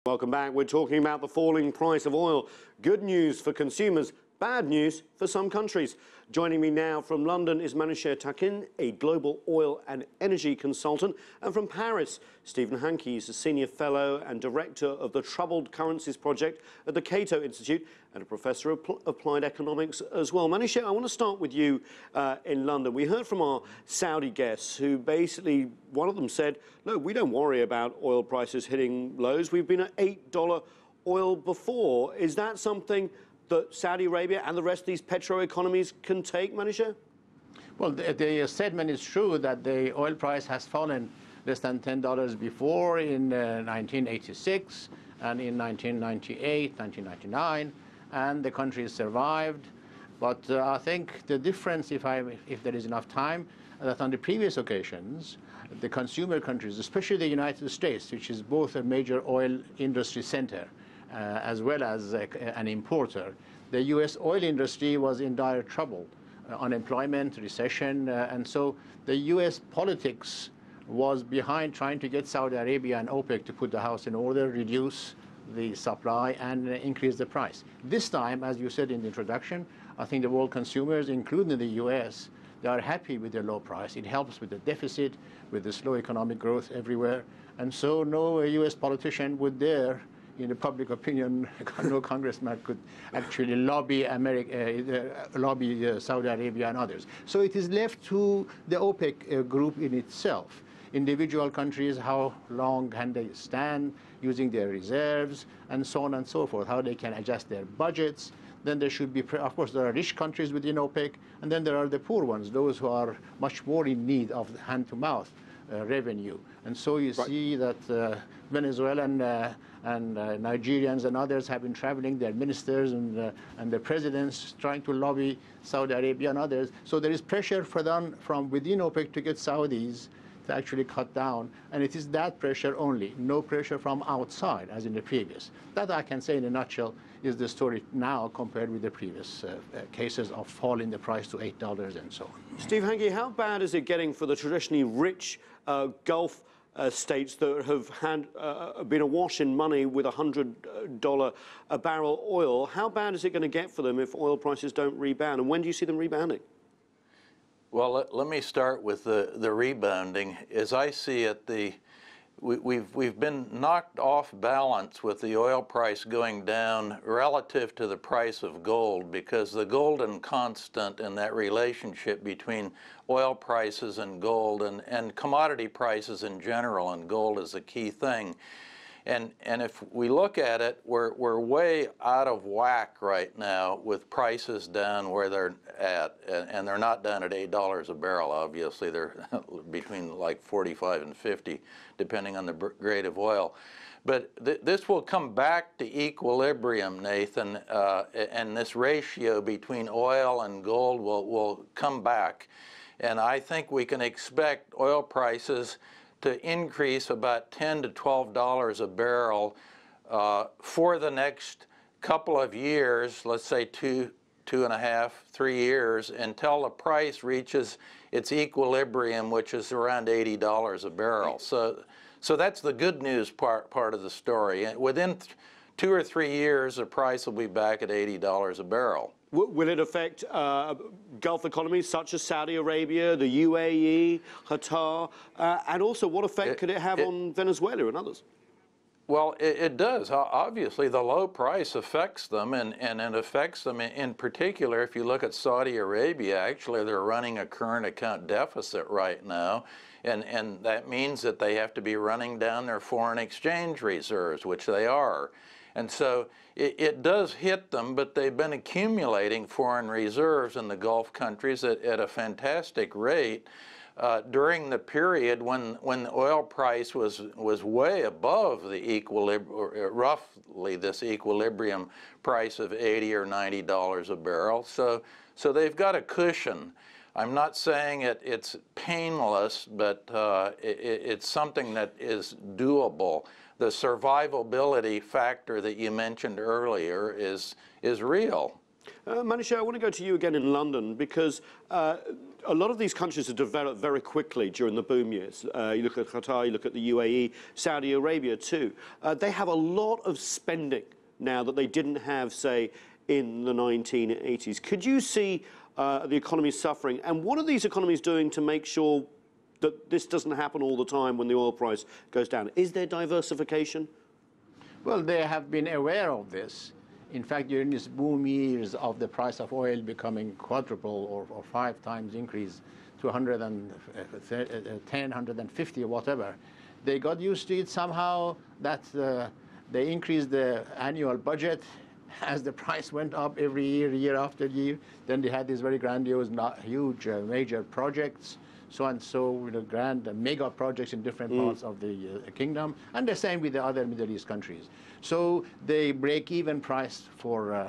Welcome back. We're talking about the falling price of oil. Good news for consumers, bad news for some countries. Joining me now from London is Manouchehr Takin, a global oil and energy consultant, and from Paris, Stephen Hanke is a senior fellow and director of the Troubled Currencies Project at the Cato Institute and a professor of applied economics as well. Manouchehr, I want to start with you in London. We heard from our Saudi guests who basically, one of them said, look, we don't worry about oil prices hitting lows. We've been at $8 oil before. Is that something that Saudi Arabia and the rest of these petro-economies can take, Manouchehr? Well, the statement is true that the oil price has fallen less than $10 before in 1986 and in 1998, 1999, and the country survived. But I think the difference, if there is enough time, that on the previous occasions, the consumer countries, especially the United States, which is both a major oil industry center, as well as an importer, the U.S. oil industry was in dire trouble, unemployment, recession, and so the U.S. politics was behind trying to get Saudi Arabia and OPEC to put the house in order, reduce the supply, and increase the price. This time, as you said in the introduction, I think the world consumers, including the U.S., they are happy with the low price. It helps with the deficit, with the slow economic growth everywhere, and so no U.S. politician would dare, in the public opinion, no congressman could actually lobby Saudi Arabia and others. So it is left to the OPEC group in itself. Individual countries, how long can they stand using their reserves, and so on and so forth, how they can adjust their budgets. Then there should be, of course, there are rich countries within OPEC, and then there are the poor ones, those who are much more in need of hand-to-mouth revenue. And so you see that Venezuelan and Nigerians and others have been traveling, their ministers and the presidents trying to lobby Saudi Arabia and others. So there is pressure for them from within OPEC to get Saudis to actually cut down. And it is that pressure only, no pressure from outside, as in the previous. That, I can say in a nutshell, is the story now compared with the previous cases of fall in the price to $8 and so on. Steve Hanke, how bad is it getting for the traditionally rich Gulf states that have been awash in money with $100 a barrel oil? How bad is it going to get for them if oil prices don't rebound? And when do you see them rebounding? Well, let me start with the rebounding. As I see it, we've been knocked off balance with the oil price going down relative to the price of gold, because the golden constant in that relationship between oil prices and gold and commodity prices in general, and gold is a key thing. And if we look at it, we're way out of whack right now with prices down where they're at, and they're not down at $8 a barrel. Obviously, they're between like 45 and 50, depending on the grade of oil. But this will come back to equilibrium, Nathan, and this ratio between oil and gold will come back. And I think we can expect oil prices to increase about $10 to $12 a barrel for the next couple of years, let's say two and a half, 3 years, until the price reaches its equilibrium, which is around $80 a barrel. So that's the good news part of the story. And within 2 or 3 years, the price will be back at $80 a barrel. Will it affect Gulf economies such as Saudi Arabia, the UAE, Qatar, and also what effect could it have on Venezuela and others? Well, it does. Obviously, the low price affects them, and it affects them in particular. If you look at Saudi Arabia, actually, they're running a current account deficit right now, and that means that they have to be running down their foreign exchange reserves, which they are. And so it does hit them, but they've been accumulating foreign reserves in the Gulf countries at a fantastic rate during the period when the oil price was way above the roughly this equilibrium price of $80 or $90 a barrel. So they've got a cushion. I'm not saying it's painless, but it's something that is doable. The survivability factor that you mentioned earlier is real. Manouchehr, I want to go to you again in London because a lot of these countries have developed very quickly during the boom years. You look at Qatar, you look at the UAE, Saudi Arabia too. They have a lot of spending now that they didn't have, say, in the 1980s. Could you see the economy suffering? And what are these economies doing to make sure that this doesn't happen all the time when the oil price goes down? Is there diversification? Well, they have been aware of this. In fact, during these boom years of the price of oil becoming quadruple or 5 times increase to 110, 150 or whatever, they got used to it somehow that they increased the annual budget as the price went up every year, year after year. Then they had these very grandiose, huge, major projects, so and so, grand mega projects in different parts of the kingdom, and the same with the other Middle East countries. So the break-even price for,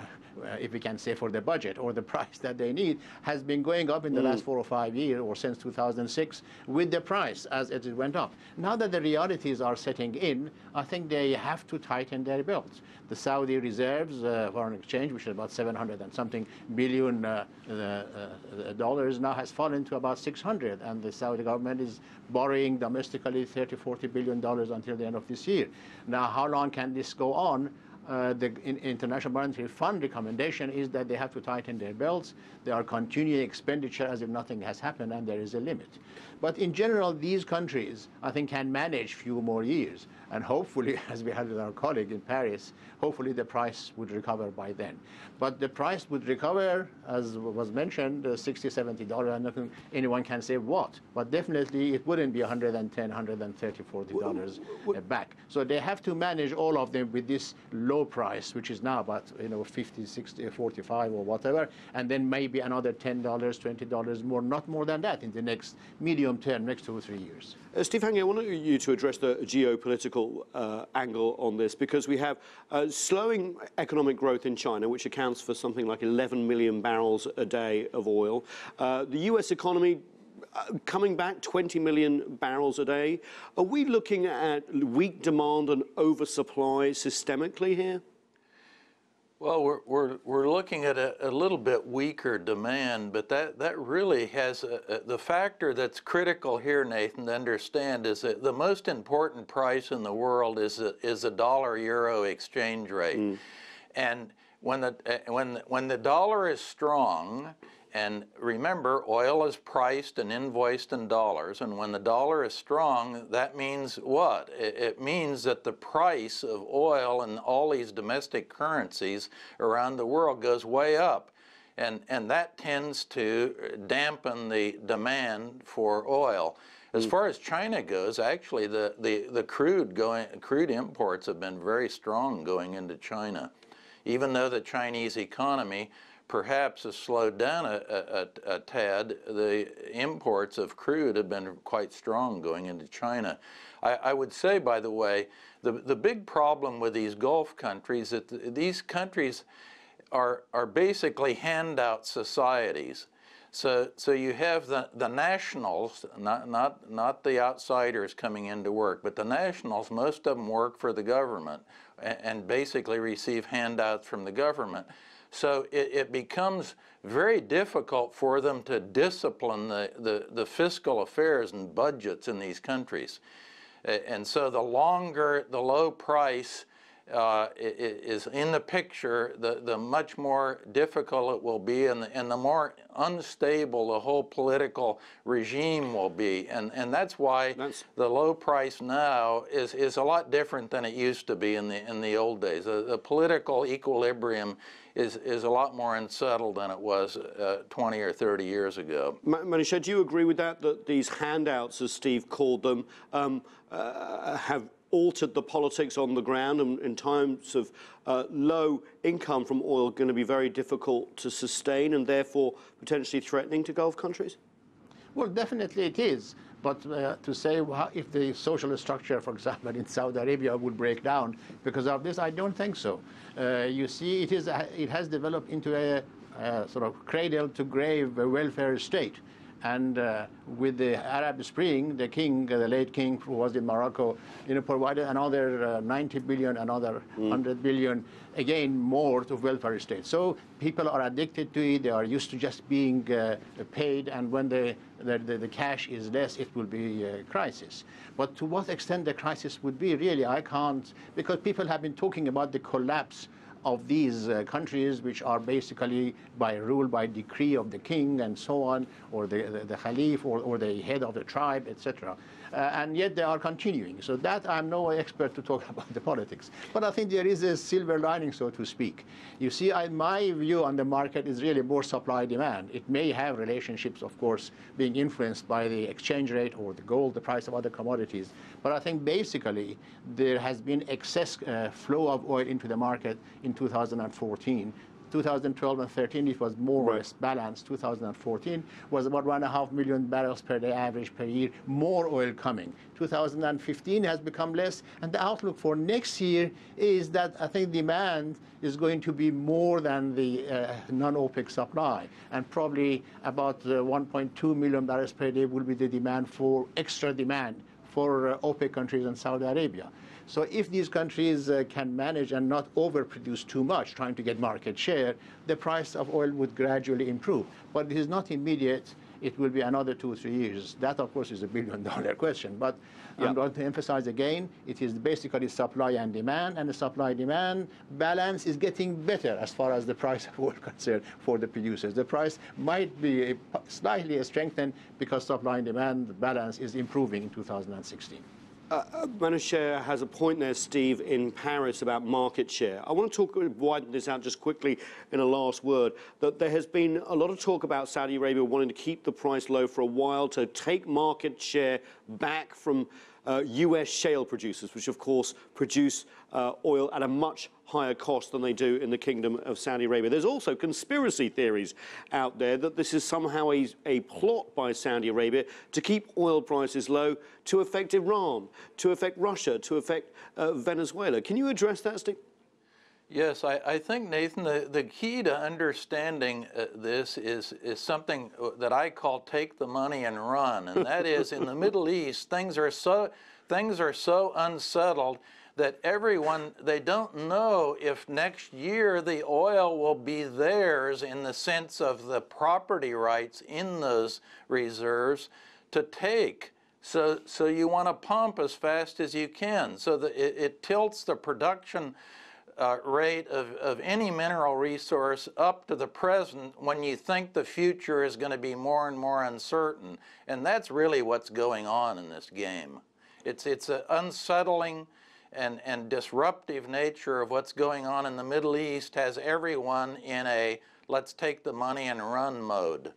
if we can say, for the budget or the price that they need has been going up in the last 4 or 5 years, or since 2006, with the price as it went up. Now that the realities are setting in, I think they have to tighten their belts. The Saudi reserves, foreign exchange, which is about 700 and something billion dollars, now has fallen to about 600, and the Saudi government is borrowing domestically $30–40 billion until the end of this year. Now, how long can this go on? The International Monetary Fund recommendation is that they have to tighten their belts. They are continuing expenditure as if nothing has happened, and there is a limit. But in general, these countries, I think, can manage few more years. And hopefully, as we had with our colleague in Paris, hopefully the price would recover by then. But the price would recover, as was mentioned, $60, $70, and anyone can say what. But definitely it wouldn't be $110, $130, $40 back. So they have to manage all of them with this low price, which is now about 50, 60, 45 or whatever, and then maybe another $10, $20 more, not more than that in the next medium term, next 2 or 3 years. Steve Hanke, I want you to address the geopolitical angle on this, because we have slowing economic growth in China, which accounts for something like 11 million barrels a day of oil. The US economy coming back 20 million barrels a day. Are we looking at weak demand and oversupply systemically here? Well, we're looking at a little bit weaker demand, but that really has the factor that's critical here, Nathan, to understand is that the most important price in the world is a dollar-euro exchange rate, and when the dollar is strong. And remember, oil is priced and invoiced in dollars, and when the dollar is strong, that means what? It means that the price of oil and all these domestic currencies around the world goes way up, and that tends to dampen the demand for oil. As far as China goes, actually, the crude imports have been very strong going into China, even though the Chinese economy perhaps has slowed down a tad. The imports of crude have been quite strong going into China. I would say, by the way, the big problem with these Gulf countries is that these countries are basically handout societies. So you have the nationals, not the outsiders coming into work, but the nationals, most of them work for the government and basically receive handouts from the government. So it becomes very difficult for them to discipline the fiscal affairs and budgets in these countries. And so the longer the low price is in the picture, the much more difficult it will be, and the more unstable the whole political regime will be. And that's why the low price now is a lot different than it used to be in the old days. The political equilibrium is a lot more unsettled than it was 20 or 30 years ago. Manouchehr, do you agree with that these handouts, as Steve called them, have altered the politics on the ground, and in times of low income from oil going to be very difficult to sustain and therefore potentially threatening to Gulf countries? Well, definitely it is. But to say if the social structure, for example, in Saudi Arabia would break down because of this, I don't think so. You see, it has developed into a sort of cradle-to-grave welfare state. And with the Arab Spring, the king, the late king who was in Morocco, provided another 90 billion, another 100 billion, again more to welfare states. So people are addicted to it. They are used to just being paid, and when the cash is less, it will be a crisis. But to what extent the crisis would be, really, I can't, because people have been talking about the collapse of these countries, which are basically ruled by decree of the king and so on, or the caliph, or the head of the tribe, etc. And yet they are continuing. So that I'm no expert to talk about the politics. But I think there is a silver lining, so to speak. You see, my view on the market is really more supply-demand. It may have relationships, of course, being influenced by the exchange rate or the gold, the price of other commodities. But I think basically there has been excess flow of oil into the market in 2014. 2012 and 13, it was more or less balanced. 2014 was about 1.5 million barrels per day average per year, more oil coming. 2015 has become less, and the outlook for next year is that I think demand is going to be more than the non-OPEC supply, and probably about 1.2 million barrels per day will be the demand for extra demand for OPEC countries and Saudi Arabia. So if these countries can manage and not overproduce too much, trying to get market share, the price of oil would gradually improve. But it is not immediate. It will be another 2 or 3 years. That, of course, is a billion-dollar question. But I'm going to emphasize again, it is basically supply and demand, and the supply-demand balance is getting better as far as the price of oil is concerned for the producers. The price might be slightly strengthened because supply and demand balance is improving in 2016. Manouchehr has a point there, Steve, in Paris about market share. I want to widen this out just quickly in a last word, that there has been a lot of talk about Saudi Arabia wanting to keep the price low for a while to take market share back from US shale producers, which of course produce oil at a much higher cost than they do in the Kingdom of Saudi Arabia. There's also conspiracy theories out there that this is somehow a plot by Saudi Arabia to keep oil prices low to affect Iran, to affect Russia, to affect Venezuela. Can you address that, Steve? Yes, I think, Nathan, the key to understanding this is something that I call take the money and run. And that is, in the Middle East, things are so unsettled that they don't know if next year the oil will be theirs in the sense of the property rights in those reserves to take. So you want to pump as fast as you can. So that it tilts the production rate of any mineral resource up to the present when you think the future is going to be more and more uncertain. And that's really what's going on in this game. It's an unsettling and disruptive nature of what's going on in the Middle East has everyone in a let's take the money and run mode.